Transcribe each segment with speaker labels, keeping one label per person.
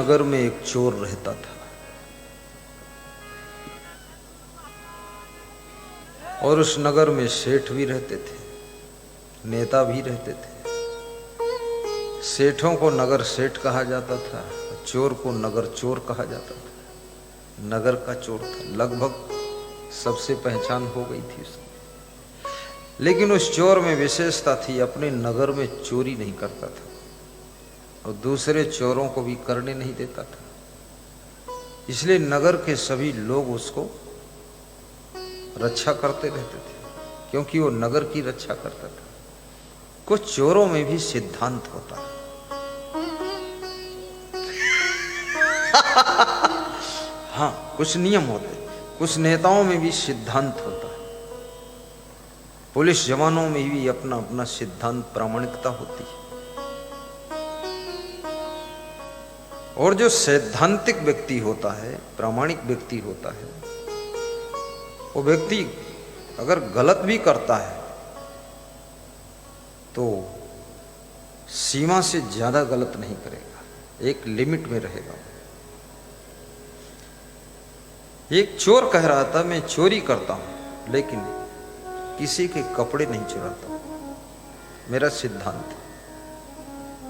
Speaker 1: नगर में एक चोर रहता था और उस नगर में सेठ भी रहते थे, नेता भी रहते थे। सेठों को नगर सेठ कहा जाता था, चोर को नगर चोर कहा जाता था। नगर का चोर था, लगभग सबसे पहचान हो गई थी उसकी। लेकिन उस चोर में विशेषता थी, अपने नगर में चोरी नहीं करता था और दूसरे चोरों को भी करने नहीं देता था। इसलिए नगर के सभी लोग उसको रक्षा करते रहते थे, क्योंकि वो नगर की रक्षा करता था। कुछ चोरों में भी सिद्धांत होता है। हाँ, कुछ नियम होते, कुछ नेताओं में भी सिद्धांत होता है। पुलिस जवानों में भी अपना अपना सिद्धांत, प्रामाणिकता होती है। और जो सैद्धांतिक व्यक्ति होता है, प्रामाणिक व्यक्ति होता है, वो व्यक्ति अगर गलत भी करता है तो सीमा से ज्यादा गलत नहीं करेगा, एक लिमिट में रहेगा। एक चोर कह रहा था, मैं चोरी करता हूं लेकिन किसी के कपड़े नहीं चुराता, मेरा सिद्धांत।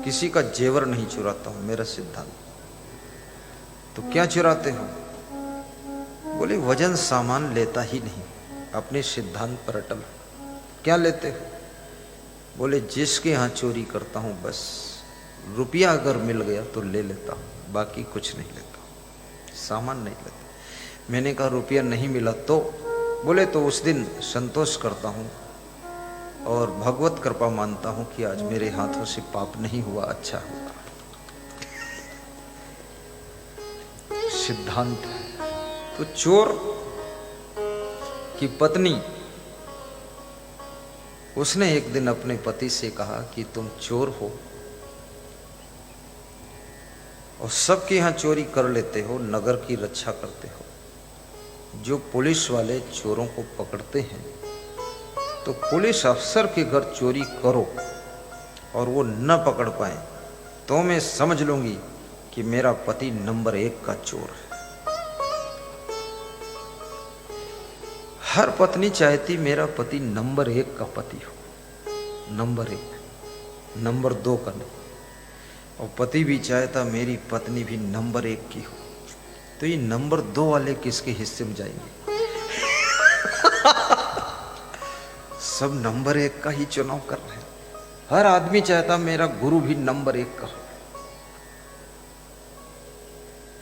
Speaker 1: किसी का जेवर नहीं चुराता हूं, मेरा सिद्धांत। तो क्या चुराते हो? बोले वजन सामान लेता ही नहीं, अपने सिद्धांत पर अटल। क्या लेते हो? बोले जिसके यहां चोरी करता हूं बस रुपया अगर मिल गया तो ले लेता हूं, बाकी कुछ नहीं लेता, सामान नहीं लेता। मैंने कहा रुपया नहीं मिला तो? बोले तो उस दिन संतोष करता हूं और भगवत कृपा मानता हूं कि आज मेरे हाथों से पाप नहीं हुआ, अच्छा हुआ। सिद्धांत है। तो चोर की पत्नी, उसने एक दिन अपने पति से कहा कि तुम चोर हो और सबके यहां चोरी कर लेते हो, नगर की रक्षा करते हो। जो पुलिस वाले चोरों को पकड़ते हैं तो पुलिस अफसर के घर चोरी करो और वो न पकड़ पाए तो मैं समझ लूंगी कि मेरा पति नंबर 1 का चोर है। हर पत्नी चाहती मेरा पति नंबर 1 का पति हो, नंबर 1, नंबर 2 का नहीं। और पति भी चाहता मेरी पत्नी भी नंबर 1 की हो। तो ये नंबर 2 वाले किसके हिस्से में जाएंगे? सब नंबर 1 का ही चुनाव कर रहे हैं। हर आदमी चाहता मेरा गुरु भी नंबर 1 का हो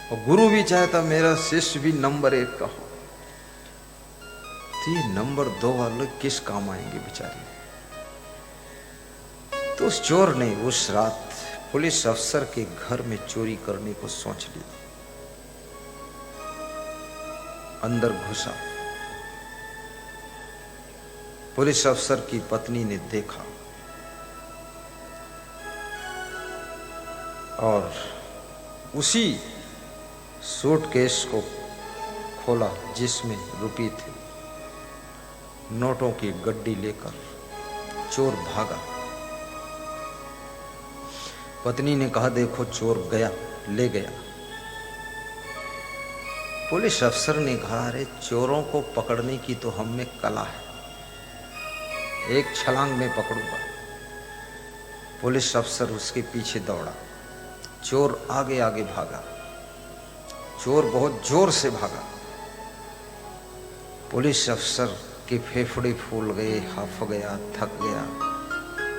Speaker 1: और गुरु भी चाहता मेरा शिष्य भी नंबर 1 का हो। तो ये नंबर 2 वाले किस काम आएंगे बेचारे? तो उस चोर ने उस रात पुलिस अफसर के घर में चोरी करने को सोच लिया। अंदर घुसा। पुलिस अफसर की पत्नी ने देखा और उसी सूटकेस को खोला जिसमें रुपये थे। नोटों की गड्डी लेकर चोर भागा। पत्नी ने कहा देखो चोर गया, ले गया। पुलिस अफसर ने कहा अरे चोरों को पकड़ने की तो हम में कला है, एक छलांग में पकड़ूंगा। पुलिस अफसर उसके पीछे दौड़ा। चोर आगे आगे भागा। चोर बहुत जोर से भागा। पुलिस अफसर के फेफड़े फूल गए, हाफ गया, थक गया,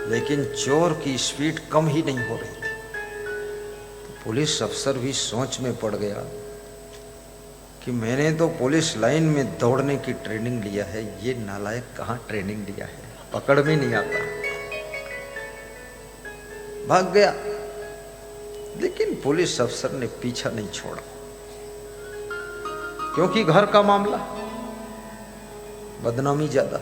Speaker 1: लेकिन चोर की स्पीड कम ही नहीं हो रही थी। तो पुलिस अफसर भी सोच में पड़ गया कि मैंने तो पुलिस लाइन में दौड़ने की ट्रेनिंग लिया है, ये नालायक कहाँ ट्रेनिंग लिया है, पकड़ में नहीं आता। भाग गया। लेकिन पुलिस अफसर ने पीछा नहीं छोड़ा, क्योंकि घर का मामला, बदनामी ज्यादा।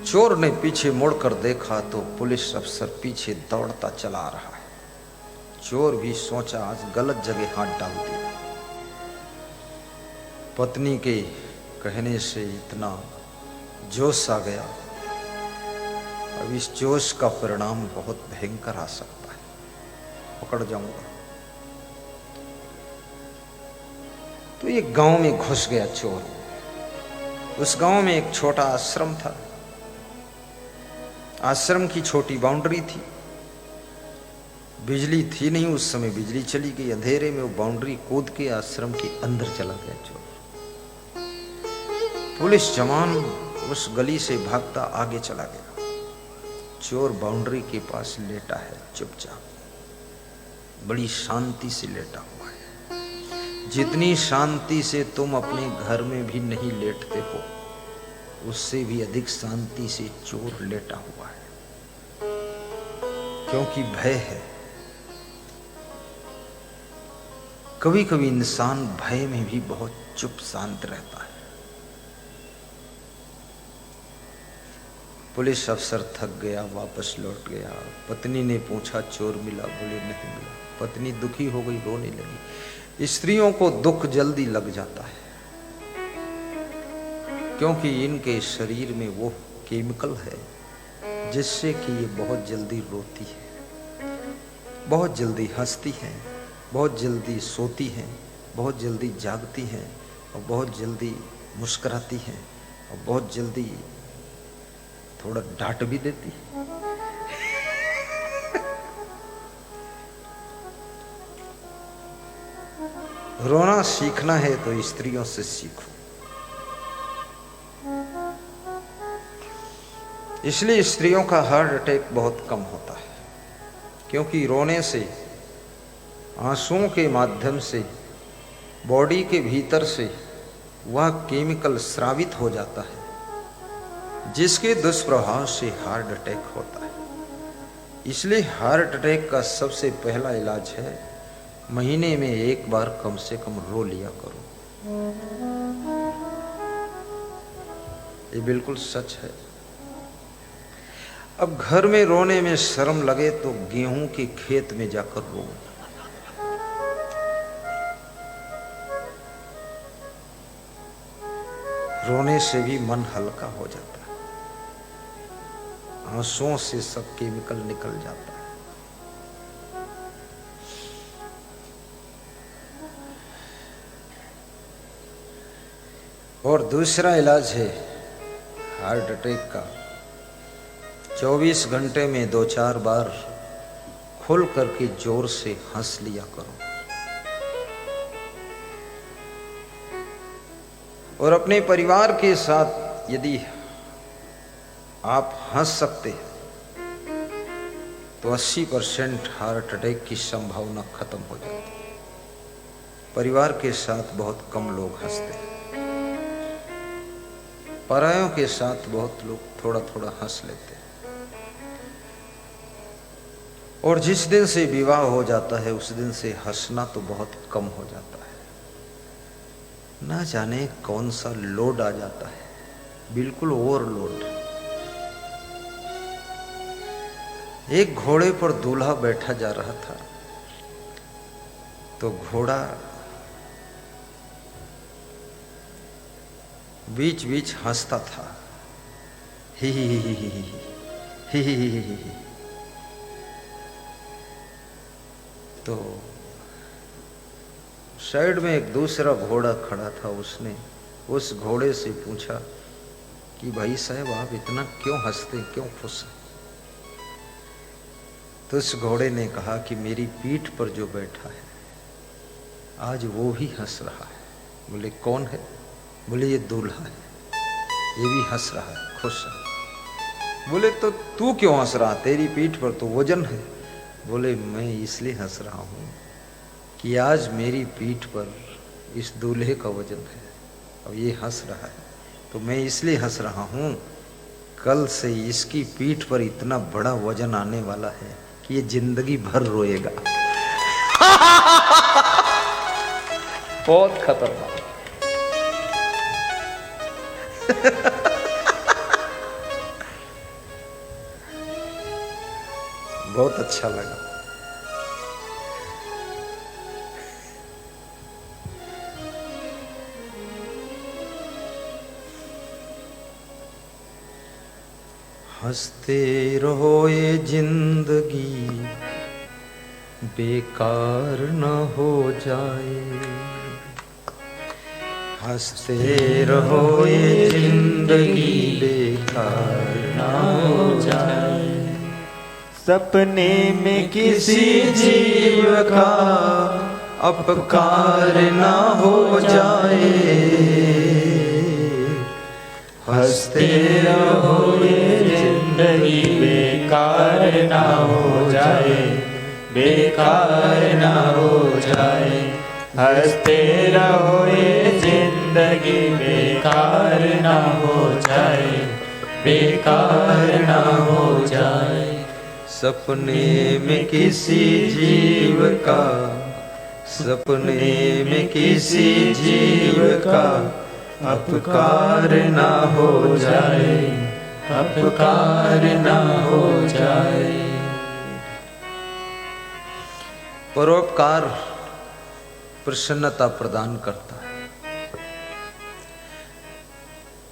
Speaker 1: चोर ने पीछे मुड़कर देखा तो पुलिस अफसर पीछे दौड़ता चला आ रहा है। चोर भी सोचा आज गलत जगह हाथ डाल दिया। पत्नी के कहने से इतना जोश आ गया अब इस जोश का परिणाम बहुत भयंकर आ सकता है, पकड़ जाऊंगा। तो ये गांव में घुस गया चोर। उस गांव में एक छोटा आश्रम था। आश्रम की छोटी बाउंड्री थी, बिजली थी नहीं उस समय, बिजली चली गई। अंधेरे में वो बाउंड्री कूद के आश्रम के अंदर चला गया चोर। पुलिस जवान उस गली से भागता आगे चला गया। चोर बाउंड्री के पास लेटा है चुपचाप, बड़ी शांति से लेटा हुआ है। जितनी शांति से तुम अपने घर में भी नहीं लेटते हो, उससे भी अधिक शांति से चोर लेटा हुआ है, क्योंकि भय है। कभी कभी इंसान भय में भी बहुत चुप शांत रहता है। पुलिस अफसर थक गया, वापस लौट गया। पत्नी ने पूछा चोर मिला? बोले नहीं मिला। पत्नी दुखी हो गई, रोने लगी। स्त्रियों को दुख जल्दी लग जाता है, क्योंकि इनके शरीर में वो केमिकल है जिससे कि ये बहुत जल्दी रोती है, बहुत जल्दी हंसती है, बहुत जल्दी सोती हैं, बहुत जल्दी जागती हैं, और बहुत जल्दी मुस्कुराती हैं, और बहुत जल्दी थोड़ा डांट भी देती है। रोना सीखना है तो स्त्रियों से सीखो। इसलिए स्त्रियों का हार्ट अटैक बहुत कम होता है, क्योंकि रोने से, आंसुओं के माध्यम से बॉडी के भीतर से वह केमिकल स्रावित हो जाता है, जिसके दुष्प्रभाव से हार्ट अटैक होता है। इसलिए हार्ट अटैक का सबसे पहला इलाज है, महीने में एक बार कम से कम रो लिया करो। ये बिल्कुल सच है। अब घर में रोने में शर्म लगे तो गेहूं के खेत में जाकर रो। रोने से भी मन हल्का हो जाता है, आंसुओं से सब केमिकल निकल जाता है। और दूसरा इलाज है हार्ट अटैक का, 24 घंटे में 2-4 बार खुल करके जोर से हंस लिया करो। और अपने परिवार के साथ यदि आप हंस सकते हैं तो 80% हार्ट अटैक की संभावना खत्म हो जाती है। परिवार के साथ बहुत कम लोग हंसते हैं, परायों के साथ बहुत लोग थोड़ा थोड़ा हंस लेते हैं। और जिस दिन से विवाह हो जाता है उस दिन से हंसना तो बहुत कम हो जाता है। ना जाने कौन सा लोड आ जाता है, बिल्कुल ओवरलोड। एक घोड़े पर दूल्हा बैठा जा रहा था, तो घोड़ा बीच बीच हंसता था, ही ही ही ही ही ही ही ही ही ही। तो साइड में एक दूसरा घोड़ा खड़ा था, उसने उस घोड़े से पूछा कि भाई साहब आप इतना क्यों हंसते, क्यों खुश हैं? तो उस घोड़े ने कहा कि मेरी पीठ पर जो बैठा है आज वो भी हंस रहा है। बोले कौन है? बोले ये दूल्हा है, ये भी हंस रहा है, खुश है। बोले तो तू क्यों हंस रहा, तेरी पीठ पर तो वजन है। बोले मैं इसलिए हंस रहा हूँ कि आज मेरी पीठ पर इस दूल्हे का वजन है, अब ये हंस रहा है तो मैं इसलिए हंस रहा हूँ, कल से इसकी पीठ पर इतना बड़ा वजन आने वाला है कि ये जिंदगी भर रोएगा। बहुत खतरनाक। बहुत अच्छा लगा। हंसते रहो ये जिंदगी बेकार न हो जाए, हंसते रहो ये जिंदगी बेकार न हो जाए।
Speaker 2: सपने में किसी जीव का
Speaker 1: अपकार न हो जाए, हंसते रहो ये
Speaker 2: जिंदगी बेकार ना हो जाए, बेकार ना हो जाए। हंसते रहो ये जिंदगी बेकार ना हो जाए, बेकार ना हो जाए।
Speaker 1: सपने में किसी जीव का, सपने में किसी जीव का अपकार ना हो जाए, अपकार ना हो जाए। परोपकार प्रसन्नता प्रदान करता है।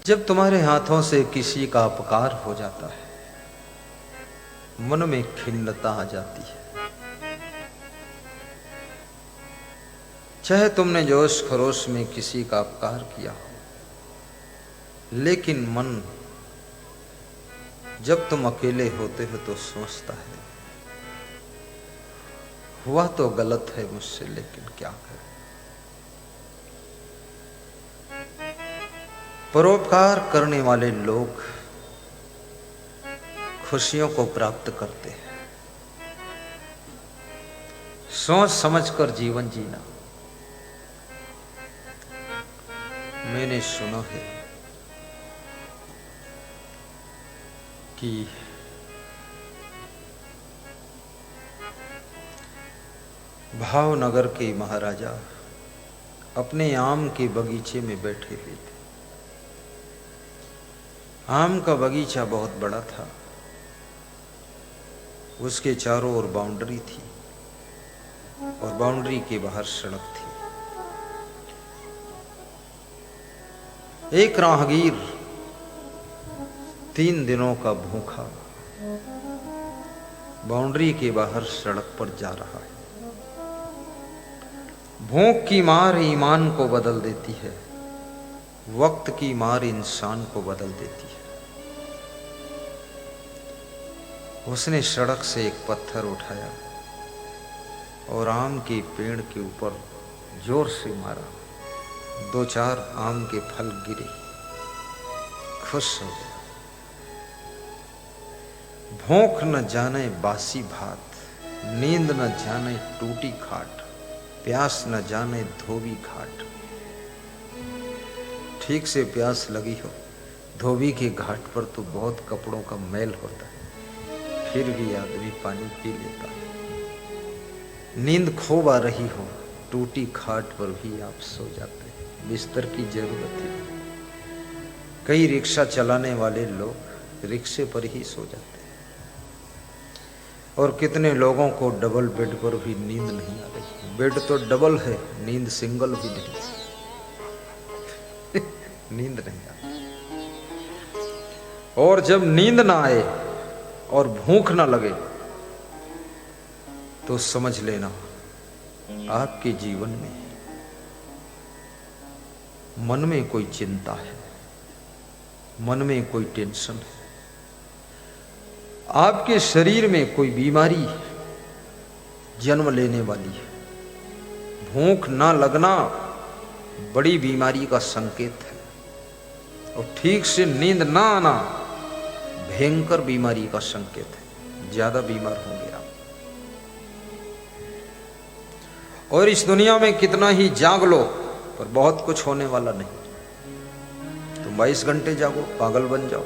Speaker 1: जब तुम्हारे हाथों से किसी का अपकार हो जाता है, मन में खिन्नता आ जाती है। चाहे तुमने जोश खरोश में किसी का अपकार किया हो, लेकिन मन जब तुम अकेले होते हो तो सोचता है हुआ तो गलत है मुझसे, लेकिन क्या करें। परोपकार करने वाले लोग खुशियों को प्राप्त करते हैं। सोच समझकर जीवन जीना। मैंने सुना है कि भावनगर के महाराजा अपने आम के बगीचे में बैठे हुए थे। आम का बगीचा बहुत बड़ा था, उसके चारों ओर बाउंड्री थी और बाउंड्री के बाहर सड़क थी। एक राहगीर 3 दिनों का भूखा बाउंड्री के बाहर सड़क पर जा रहा है। भूख की मार ईमान को बदल देती है, वक्त की मार इंसान को बदल देती है। उसने सड़क से एक पत्थर उठाया और आम के पेड़ के ऊपर जोर से मारा। 2-4 आम के फल गिरे, खुश हो गया। भूख न जाने बासी भात, नींद न जाने टूटी खाट, प्यास न जाने धोबी घाट। ठीक से प्यास लगी हो, धोबी के घाट पर तो बहुत कपड़ों का मैल होता है, फिर भी आदमी पानी पी लेता है। नींद खूब आ रही हो, टूटी खाट पर भी आप सो जाते हैं, बिस्तर की जरूरत है। कई रिक्शा चलाने वाले लोग रिक्शे पर ही सो जाते हैं, और कितने लोगों को डबल बेड पर भी नींद नहीं आ रही। बेड तो डबल है, नींद सिंगल भी नहीं नींद नहीं आती। और जब नींद ना आए और भूख ना लगे तो समझ लेना आपके जीवन में मन में कोई चिंता है, मन में कोई टेंशन है, आपके शरीर में कोई बीमारी जन्म लेने वाली है। भूख ना लगना बड़ी बीमारी का संकेत है, और ठीक से नींद ना आना भयंकर बीमारी का संकेत है। ज्यादा बीमार होंगे आप। और इस दुनिया में कितना ही जाग लो, पर बहुत कुछ होने वाला नहीं। तुम 22 घंटे जागो, पागल बन जाओ,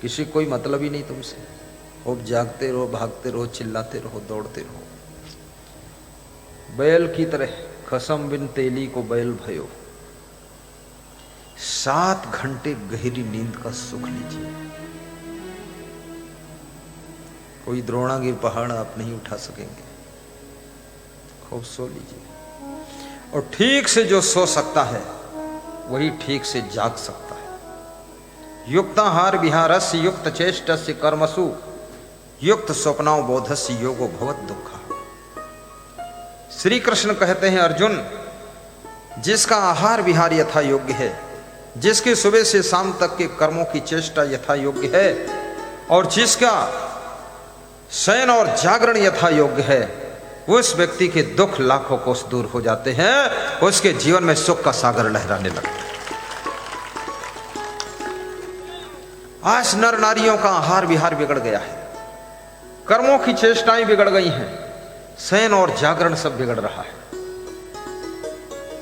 Speaker 1: किसी कोई मतलब ही नहीं तुमसे। खूब जागते रहो, भागते रहो, चिल्लाते रहो, दौड़ते रहो। बैल की तरह खसम बिन तेली को बैल भयो। 7 घंटे गहरी नींद का सुख लीजिए। कोई द्रोणागिर पहाड़ आप नहीं उठा सकेंगे। खूब सो लीजिए। और ठीक से जो सो सकता है वही ठीक से जाग सकता है। युक्ताहार विहारस्य युक्त चेष्टस्य कर्मसु युक्त स्वप्नाओ बोधस्य योगो भवत दुखा। श्री कृष्ण कहते हैं अर्जुन, जिसका आहार विहार यथा योग्य है, जिसके सुबह से शाम तक के कर्मों की चेष्टा यथा योग्य है, और जिसका शयन और जागरण यथा योग्य है, उस व्यक्ति के दुख लाखों कोस दूर हो जाते हैं, उसके जीवन में सुख का सागर लहराने लगता है। आज नर नारियों का आहार विहार बिगड़ गया है, कर्मों की चेष्टाएं बिगड़ गई हैं, शयन और जागरण सब बिगड़ रहा है।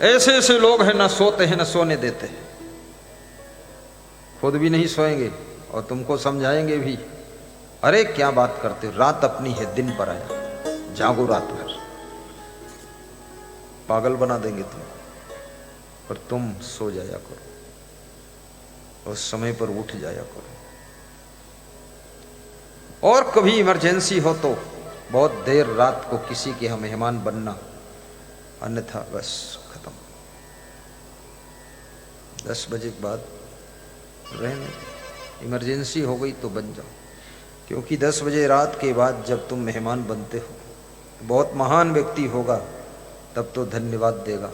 Speaker 1: ऐसे ऐसे लोग हैं, न सोते हैं न सोने देते हैं, खुद भी नहीं सोएंगे और तुमको समझाएंगे भी, अरे क्या बात करते हो, रात अपनी है, दिन पर आया, जागो रात भर। पागल बना देंगे तुमको, पर तुम सो जाया करो और समय पर उठ जाया करो। और कभी इमरजेंसी हो तो बहुत देर रात को किसी के यहाँ मेहमान बनना, अन्यथा बस खत्म। 10 बजे के बाद रहने, इमरजेंसी हो गई तो बन जाओ, क्योंकि 10 बजे रात के बाद जब तुम मेहमान बनते हो, बहुत महान व्यक्ति होगा तब तो धन्यवाद देगा,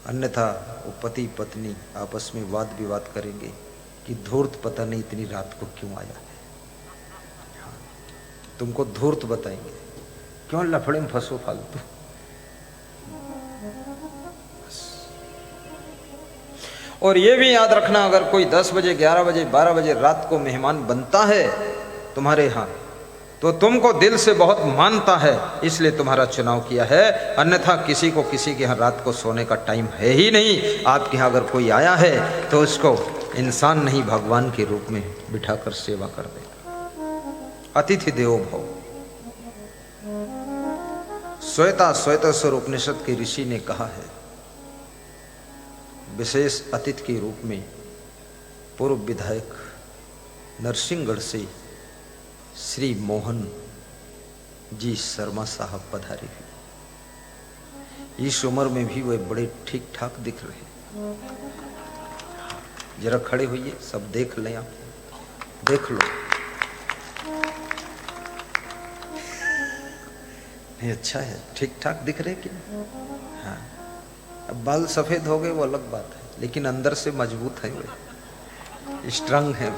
Speaker 1: अन्यथा वो पति पत्नी आपस में वाद विवाद करेंगे कि धूर्त पता नहीं इतनी रात को क्यों आया है। तुमको धूर्त बताएंगे, क्यों लफड़े में फंसो फालतू। और ये भी याद रखना, अगर कोई 10 बजे 11 बजे 12 बजे रात को मेहमान बनता है तुम्हारे यहाँ, तो तुमको दिल से बहुत मानता है, इसलिए तुम्हारा चुनाव किया है, अन्यथा किसी को किसी के यहाँ रात को सोने का टाइम है ही नहीं। आपके यहाँ अगर कोई आया है तो उसको इंसान नहीं भगवान के रूप में बिठाकर सेवा कर देगा। अतिथि देवो भव। श्वेताश्वर उपनिषद के ऋषि ने कहा है, विशेष अतिथि के रूप में पूर्व विधायक नरसिंहगढ़ से श्री मोहन जी शर्मा साहब पधारे हुए। इस उम्र में भी वे बड़े ठीक ठाक दिख रहे हैं। जरा खड़े होइए, सब देख लें, आप देख लो। नहीं, अच्छा है, ठीक ठाक दिख रहे कि हाँ। अब बाल सफेद हो गए वो अलग बात है, लेकिन अंदर से मजबूत है, वे स्ट्रांग है।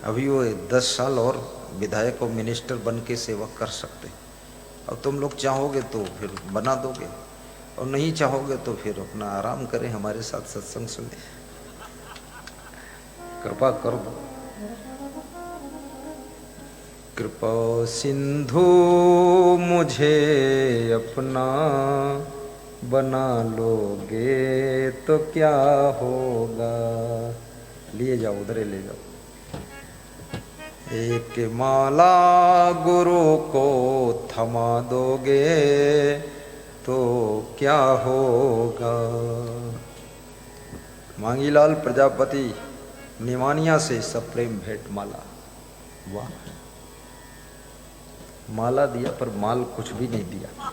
Speaker 1: अभी वो 10 साल और विधायक और मिनिस्टर बन के सेवा कर सकते। अब तुम लोग चाहोगे तो फिर बना दोगे, और नहीं चाहोगे तो फिर अपना आराम करें, हमारे साथ सत्संग सुने। कृपा कर दो। कृपा सिंधु मुझे अपना बना लोगे तो क्या होगा। लिए जाओ, उधर ले जाओ। एक माला गुरु को थमा दोगे तो क्या होगा। मांगीलाल प्रजापति निवानिया से सप्रेम भेंट माला। वाह, माला दिया पर माल कुछ भी नहीं दिया।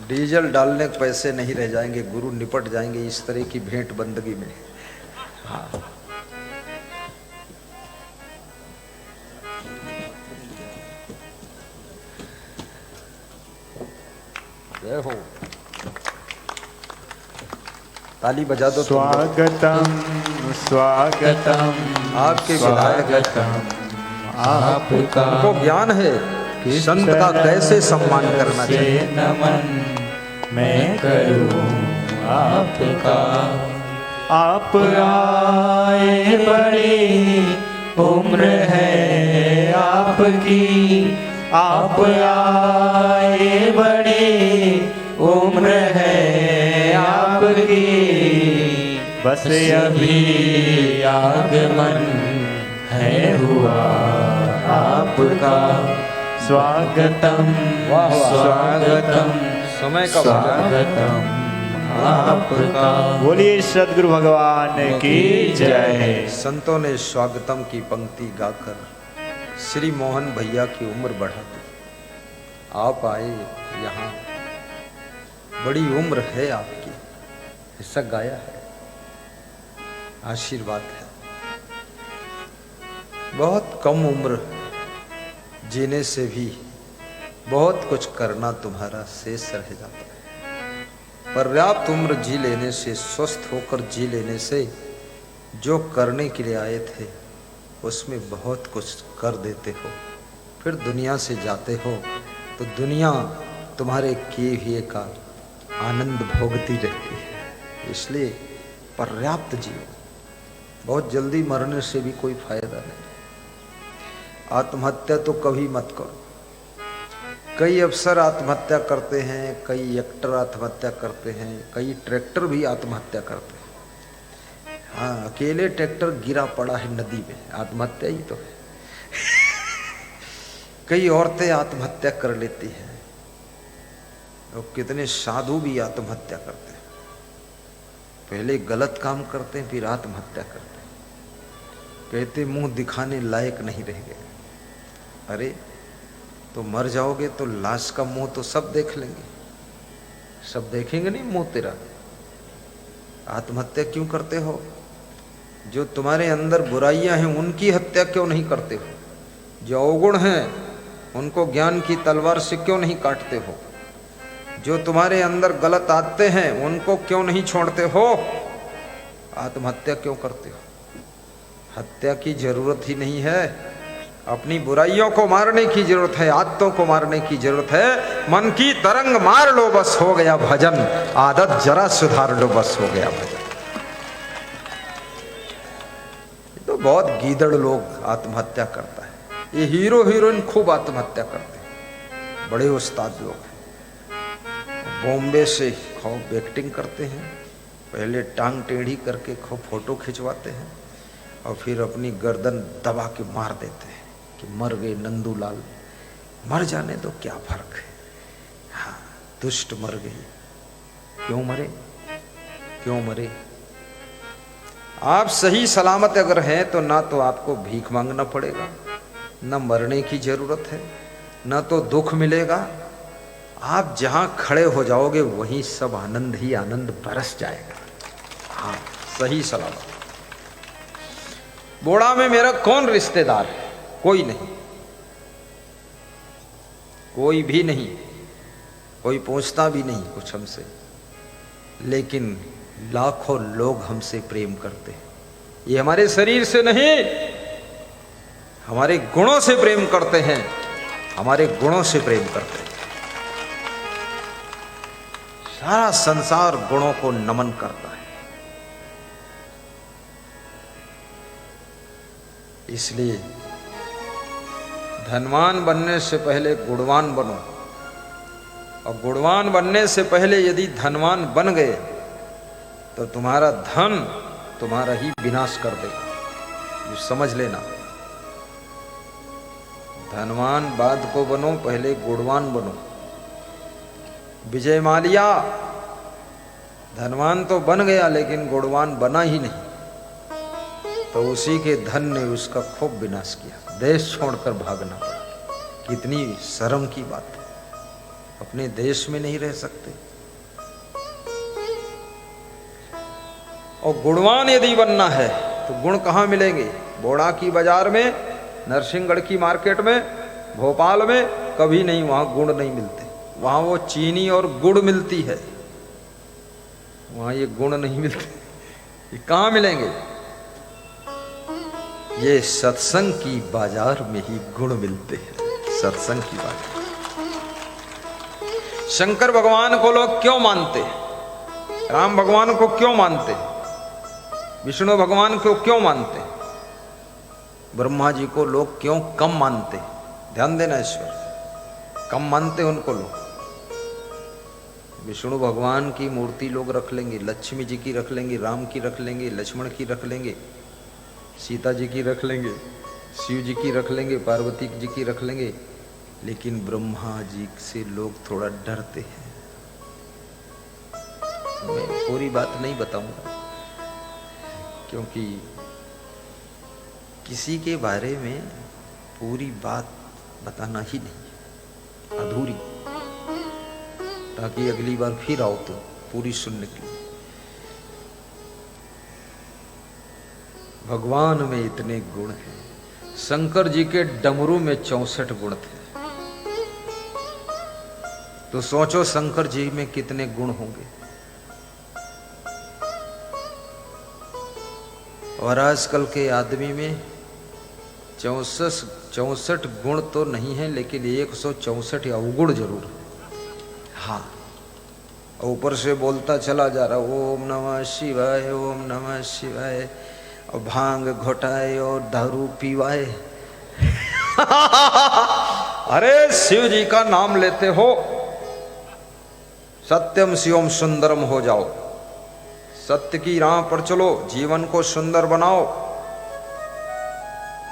Speaker 1: डीजल डालने के पैसे नहीं रह जाएंगे, गुरु निपट जाएंगे इस तरह की भेंट बंदगी में। हाँ, जय हो। ताली बजा दो।
Speaker 2: स्वागतम स्वागतम
Speaker 1: आपके विधायक
Speaker 2: आपका।
Speaker 1: उनको ज्ञान है संत का कैसे सम्मान करना चाहिए।
Speaker 2: नमन मैं करूं आपका। आप आए, बड़ी उम्र है आपकी। आप आए, बड़ी उम्र है आपकी। बस अभी आगमन है हुआ आपका। स्वागतम स्वागतम
Speaker 1: समय का
Speaker 2: स्वागतम आपका। बोलिए सद्गुरु भगवान की जय।
Speaker 1: संतों ने स्वागतम की पंक्ति गाकर श्री मोहन भैया की उम्र बढ़ा दी। आप आए यहाँ, बड़ी उम्र है आपकी, ऐसा गाया है। आशीर्वाद है। बहुत कम उम्र जीने से भी बहुत कुछ करना तुम्हारा शेष रह जाता है। पर्याप्त उम्र जी लेने से, स्वस्थ होकर जी लेने से जो करने के लिए आए थे उसमें बहुत कुछ कर देते हो। फिर दुनिया से जाते हो तो दुनिया तुम्हारे किए हुए का आनंद भोगती रहती है। इसलिए पर्याप्त जियो। बहुत जल्दी मरने से भी कोई फायदा नहीं। आत्महत्या तो कभी मत करो। कई अफसर आत्महत्या करते हैं, कई एक्टर आत्महत्या करते हैं, कई ट्रैक्टर भी आत्महत्या करते हैं। हाँ, अकेले ट्रैक्टर गिरा पड़ा है नदी में, आत्महत्या ही तो है। कई औरतें आत्महत्या कर लेती हैं और कितने साधु भी आत्महत्या करते हैं। पहले गलत काम करते हैं, फिर आत्महत्या करते हैं। कहते मुंह दिखाने लायक नहीं रह गए। अरे तो मर जाओगे तो लाश का मुंह तो सब देख लेंगे, सब देखेंगे नहीं मुंह तेरा। आत्महत्या क्यों करते हो? जो तुम्हारे अंदर बुराइयां हैं उनकी हत्या क्यों नहीं करते हो? जो अवगुण हैं उनको ज्ञान की तलवार से क्यों नहीं काटते हो? जो तुम्हारे अंदर गलत आते हैं उनको क्यों नहीं छोड़ते हो? आत्महत्या क्यों करते हो? हत्या की जरूरत ही नहीं है। अपनी बुराइयों को मारने की जरूरत है, आदतों को मारने की जरूरत है। मन की तरंग मार लो बस हो गया भजन, आदत जरा सुधार लो बस हो गया भजन। तो बहुत गीदड़ लोग आत्महत्या करता है। ये हीरो हीरोइन खूब आत्महत्या करते हैं, बड़े उस्ताद लोग हैं। बॉम्बे से खूब एक्टिंग करते हैं, पहले टांग टेढ़ी करके खूब फोटो खिंचवाते हैं और फिर अपनी गर्दन दबा के मार देते हैं कि मर गए नंदूलाल। मर जाने तो क्या फर्क है। हाँ, दुष्ट मर गई। क्यों मरे? क्यों मरे? आप सही सलामत अगर हैं तो ना तो आपको भीख मांगना पड़ेगा, न मरने की जरूरत है, न तो दुख मिलेगा। आप जहां खड़े हो जाओगे वहीं सब आनंद ही आनंद बरस जाएगा। हाँ, सही सलामत। बोड़ा में मेरा कौन रिश्तेदार है? कोई नहीं, कोई भी नहीं, कोई पूछता भी नहीं कुछ हमसे। लेकिन लाखों लोग हमसे प्रेम करते हैं। ये हमारे शरीर से नहीं, हमारे गुणों से प्रेम करते हैं, हमारे गुणों से प्रेम करते हैं। सारा संसार गुणों को नमन करता है। इसलिए धनवान बनने से पहले गुणवान बनो, और गुणवान बनने से पहले यदि धनवान बन गए तो तुम्हारा धन तुम्हारा ही विनाश कर देगा। ये समझ लेना। धनवान बाद को बनो, पहले गुणवान बनो। विजय माल्या धनवान तो बन गया लेकिन गुणवान बना ही नहीं, तो उसी के धन ने उसका खूब विनाश किया। देश छोड़कर भागना पड़ा। कितनी शर्म की बात है। अपने देश में नहीं रह सकते। और गुणवान यदि बनना है तो गुण कहाँ मिलेंगे? बोड़ा की बाजार में, नरसिंहगढ़ की मार्केट में, भोपाल में कभी नहीं, वहां गुण नहीं मिलते। वहां वो चीनी और गुड़ मिलती है, वहां ये गुण नहीं मिलते। ये कहाँ मिलेंगे? ये सत्संग की बाजार में ही गुण मिलते हैं। सत्संग की बाजार। शंकर भगवान को लोग क्यों मानते? राम भगवान को क्यों मानते? विष्णु भगवान को क्यों मानते? ब्रह्मा जी को लोग क्यों कम मानते? ध्यान देना ईश्वर, कम मानते उनको लोग। विष्णु भगवान की मूर्ति लोग रख लेंगे, लक्ष्मी जी की रख लेंगे, राम की रख लेंगे, लक्ष्मण की रख लेंगे, सीता जी की रख लेंगे, शिव जी की रख लेंगे, पार्वती जी की रख लेंगे, लेकिन ब्रह्मा जी से लोग थोड़ा डरते हैं। मैं पूरी बात नहीं बताऊंगा क्योंकि किसी के बारे में पूरी बात बताना ही नहीं, अधूरी, ताकि अगली बार फिर आओ तो पूरी सुनने के लिए। भगवान में इतने गुण हैं। शंकर जी के डमरू में 64 गुण थे। तो सोचो शंकर जी में कितने गुण होंगे। और आजकल के आदमी में 64 गुण तो नहीं है, लेकिन 164 अवगुण जरूर है। हाँ, ऊपर से बोलता चला जा रहा ओम नमः शिवाय, ओम नमः शिवाय, और भांग घोटाए और दारू पीवाए। अरे शिव जी का नाम लेते हो, सत्यम शिवम सुंदरम हो जाओ, सत्य की राह पर चलो, जीवन को सुंदर बनाओ।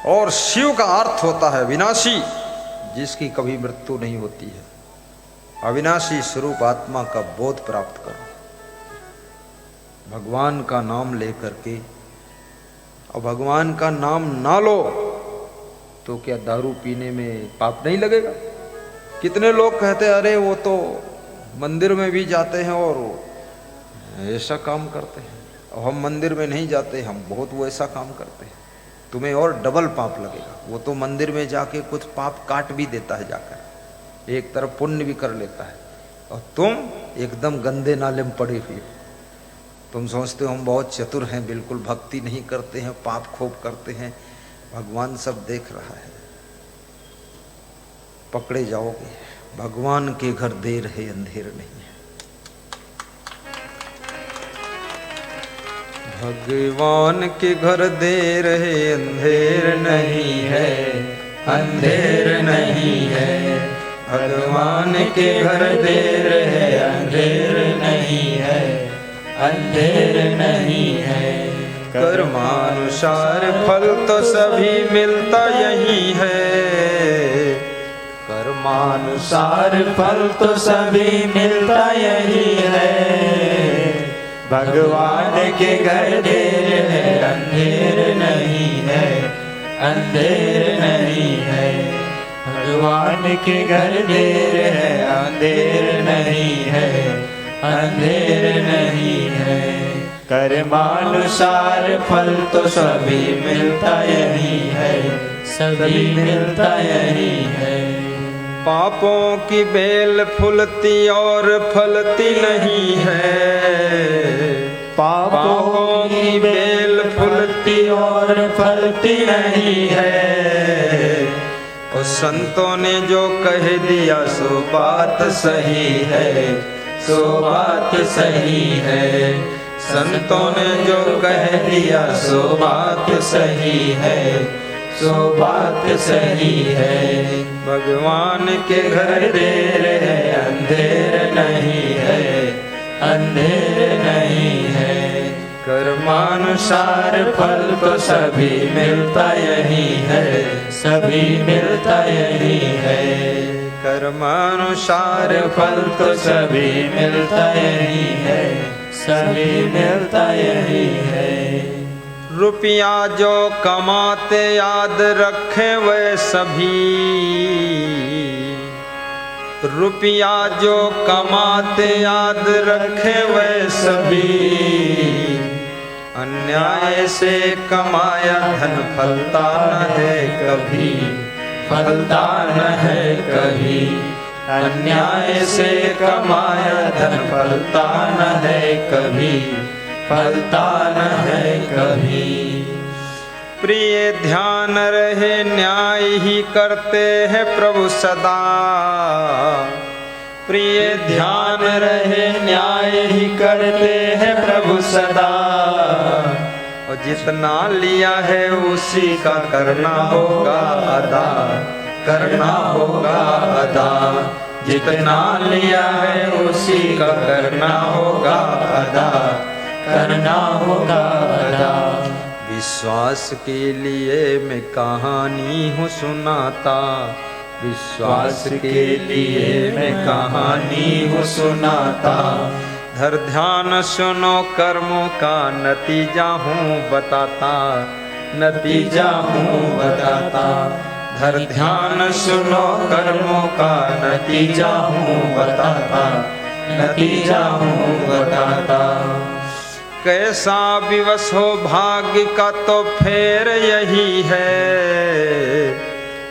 Speaker 1: और शिव का अर्थ होता है विनाशी, जिसकी कभी मृत्यु नहीं होती है। अविनाशी स्वरूप आत्मा का बोध प्राप्त करो भगवान का नाम लेकर के। और भगवान का नाम ना लो तो क्या दारू पीने में पाप नहीं लगेगा? कितने लोग कहते हैं अरे वो तो मंदिर में भी जाते हैं और ऐसा काम करते हैं, और हम मंदिर में नहीं जाते, हम बहुत वो ऐसा काम करते हैं। तुम्हें और डबल पाप लगेगा। वो तो मंदिर में जाके कुछ पाप काट भी देता है जाकर, एक तरफ पुण्य भी कर लेता है, और तुम एकदम गंदे नाले में पड़े हुए। तुम सोचते हो हम बहुत चतुर हैं, बिल्कुल भक्ति नहीं करते हैं, पाप खूब करते हैं। भगवान सब देख रहा है, पकड़े जाओगे। भगवान के घर देर है अंधेर नहीं है। भगवान के घर देर है अंधेर नहीं है, अंधेर नहीं है। भगवान के घर देर है अंधेर नहीं है, अंधेर नहीं है। कर्मानुसार फल तो सभी मिलता यही है, कर्मानुसार
Speaker 2: फल तो सभी मिलता यही है। भगवान के घर देर है अंधेर नहीं है, अंधेर नहीं है। भगवान के घर देर है अंधेर नहीं है, अंधेर नहीं है। कर्मानुसार फल तो सभी मिलता यही है, सभी मिलता यही है।
Speaker 1: पापों की बेल फूलती और फलती नहीं है, पापों की बेल फूलती और फलती नहीं है। और संतों ने जो कह दिया सो बात सही है, सो बात सही है। संतों ने जो कह दिया सो बात सही है, सो बात सही है। भगवान के घर देर है अंधेर नहीं है, अंधेर नहीं है। कर्मानुसार फल तो सभी मिलता यही है, सभी मिलता यही है। कर्मानुसार फल तो सभी मिलता यही है, सभी मिलता यही है। रुपया जो कमाते याद रखें वे सभी, रुपया जो कमाते याद रखें वे सभी। अन्याय से कमाया धन फलता न है कभी, फलता न है कभी। अन्याय से कमाया धन फलता न है कभी, फलता न है कभी। प्रिय ध्यान रहे न्याय ही करते हैं प्रभु सदा, प्रिय ध्यान रहे न्याय ही करते हैं प्रभु सदा। और जितना लिया है उसी का करना होगा अदा, करना होगा अदा। जितना लिया है उसी का करना होगा अदा, करना होगा अदा। विश्वास के लिए मैं कहानी हूँ सुनाता, विश्वास के लिए मैं कहानी हूँ सुनाता। धर ध्यान सुनो कर्मों का नतीजा हूँ बताता, नतीजा हूँ बताता। धर ध्यान सुनो कर्मों का नतीजा हूँ बताता, नतीजा हूँ बताता। कैसा विवश हो भाग्य का तो फेर यही है।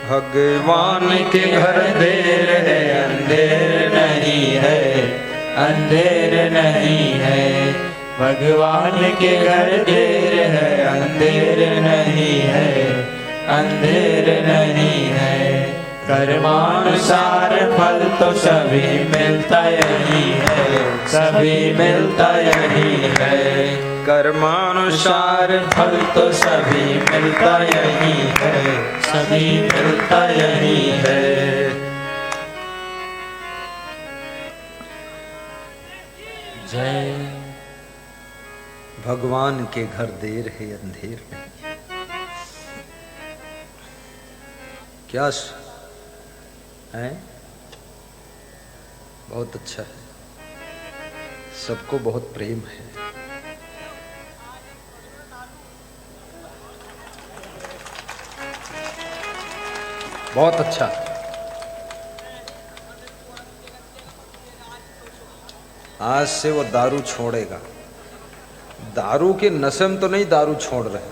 Speaker 1: भगवान के घर देर है
Speaker 2: अंधेर नहीं है, अंधेर नहीं है। भगवान के घर देर है, अंधेर नहीं है, अंधेर नहीं है। कर्मानुसार फल तो सभी मिलता यही है, सभी मिलता यही है।
Speaker 1: कर्मानुसार
Speaker 2: फल तो सभी मिलता यही है, सभी मिलता यही है। जय।
Speaker 1: भगवान के घर देर है अंधेर नहीं। क्या है? बहुत अच्छा है, सबको बहुत प्रेम है। बहुत अच्छा। आज से वो दारू छोड़ेगा। दारू के नशे में तो नहीं दारू छोड़ रहे।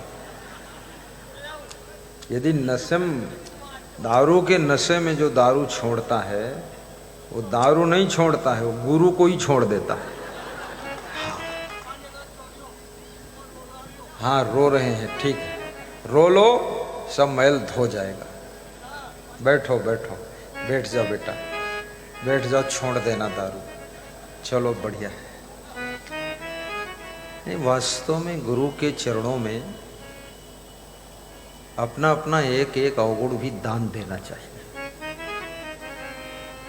Speaker 1: यदि नशे में, दारू के नशे में जो दारू छोड़ता है वो दारू नहीं छोड़ता है, वो गुरु को ही छोड़ देता है। हाँ, रो रहे हैं, ठीक है, रो लो, सब मैल धो जाएगा। बैठो बैठो, बैठ जाओ बेटा, बैठ जाओ, छोड़ देना दारू। चलो बढ़िया है। नहीं, वास्तव में गुरु के चरणों में अपना अपना एक एक अवगुण भी दान देना चाहिए।